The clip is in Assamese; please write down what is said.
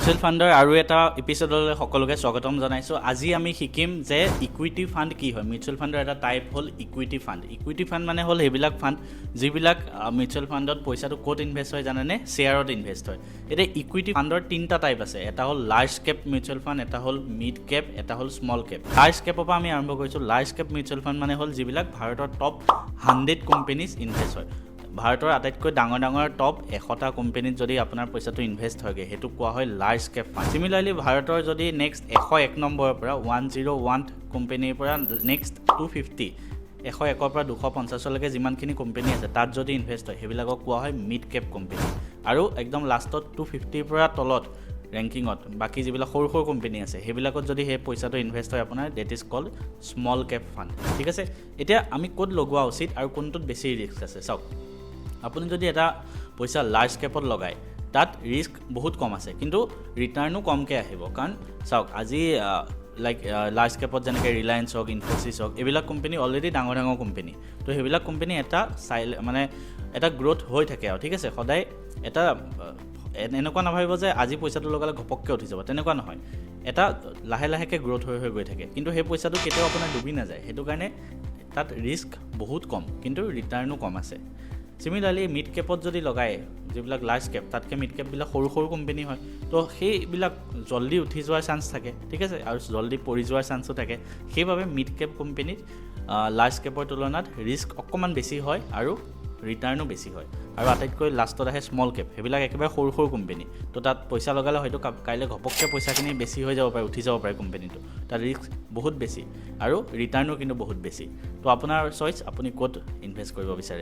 মিউচুৱেল ফাণ্ডৰ আৰু এটা এপিছডলৈ সকলোকে স্বাগতম জনাইছোঁ। আজি আমি শিকিম যে ইকুইটি ফাণ্ড কি হয়। মিউচুৱেল ফাণ্ডৰ এটা টাইপ হ'ল ইকুইটি ফাণ্ড। ইকুইটি ফাণ্ড মানে হ'ল সেইবিলাক ফাণ্ড যিবিলাক মিউচুৱেল ফাণ্ডত পইচাটো ক'ত ইনভেষ্ট হয় জানেনে? শ্বেয়াৰত ইনভেষ্ট হয়। এতিয়া ইকুইটি ফাণ্ডৰ তিনিটা টাইপ আছে। এটা হ'ল লাৰ্জ কেপ মিউচুৱেল ফাণ্ড, এটা হ'ল মিড কেপ, এটা হ'ল স্মল কেপ। লাৰ্জ কেপৰ পৰা আমি আৰম্ভ কৰিছোঁ। লাৰ্জ কেপ মিউচুৱেল ফাণ্ড মানে হ'ল যিবিলাক ভাৰতৰ টপ 100 কোম্পেনীজ ইনভেষ্ট হয়। ভাৰতৰ আটাইতকৈ ডাঙৰ ডাঙৰ টপ 100টা কোম্পেনীত যদি আপোনাৰ পইচাটো ইনভেষ্ট হয়গৈ, সেইটো কোৱা হয় লাৰ্জ কেপ ফাণ্ড। চিমিলাৰলি ভাৰতৰ যদি নেক্সট 101 নম্বৰৰ পৰা 101 কোম্পেনীৰ পৰা নেক্সট 250, 101ৰ পৰা 250লৈকে যিমানখিনি কোম্পেনী আছে তাত যদি ইনভেষ্ট হয় সেইবিলাকক কোৱা হয় মিড কেপ কোম্পেনী। আৰু একদম লাষ্টত 250ৰ পৰা তলত ৰেংকিঙত বাকী যিবিলাক সৰু সৰু কোম্পেনী আছে সেইবিলাকত যদি সেই পইচাটো ইনভেষ্ট হয় আপোনাৰ that is called small cap fund. ঠিক আছে, এতিয়া আমি ক'ত লগোৱা উচিত আৰু কোনটোত বেছি ৰিস্ক আছে চাওক। আপুনি যদি এটা পইচা লাৰ্জ কেপত লগায় তাত ৰিস্ক বহুত কম আছে, কিন্তু ৰিটাৰ্ণো কমকৈ আহিব। কাৰণ চাওক আজি লাৰ্জ কেপত যেনেকৈ ৰিলায়েন্স হওক, ইনফ'চিছ হওক, এইবিলাক কোম্পেনী অলৰেডি ডাঙৰ ডাঙৰ কোম্পেনী। তো সেইবিলাক কোম্পেনী এটা গ্ৰ'থ হৈ থাকে আৰু ঠিক আছে। সদায় এটা এনেকুৱা নাভাবিব যে আজি পইচাটো লগালে ঘপককৈ উঠি যাব, তেনেকুৱা নহয়। এটা লাহে লাহেকৈ গ্ৰ'থ হৈ গৈ থাকে, কিন্তু সেই পইচাটো কেতিয়াও আপোনাৰ ডুবি নাযায়। সেইটো কাৰণে তাত ৰিস্ক বহুত কম, কিন্তু ৰিটাৰ্ণো কম আছে। চিমিলাৰলি মিড কেপত যদি লগায়, যিবিলাক লাৰ্জ কেপ তাতকৈ মিড কেপবিলাক সৰু সৰু কোম্পেনী হয়, তো সেইবিলাক জল্দি উঠি যোৱাৰ চান্স থাকে, ঠিক আছে, আৰু জল্দি পৰি যোৱাৰ চান্সো থাকে। সেইবাবে মিড কেপ কোম্পেনীত লাৰ্জ কেপৰ তুলনাত ৰিস্ক অকণমান বেছি হয় আৰু ৰিটাৰ্ণো বেছি হয়। আৰু আটাইতকৈ লাষ্টত আহে স্মল কেপ, সেইবিলাক একেবাৰে সৰু সৰু কোম্পেনী। তো তাত পইচা লগালে হয়তো কাইলৈ ঘপককৈ পইচাখিনি বেছি হৈ যাব পাৰে, উঠি যাব পাৰে কোম্পেনীটো। তাত ৰিস্ক বহুত বেছি আৰু ৰিটাৰ্ণো কিন্তু বহুত বেছি। তো আপোনাৰ চইচ, আপুনি ক'ত ইনভেষ্ট কৰিব বিচাৰে।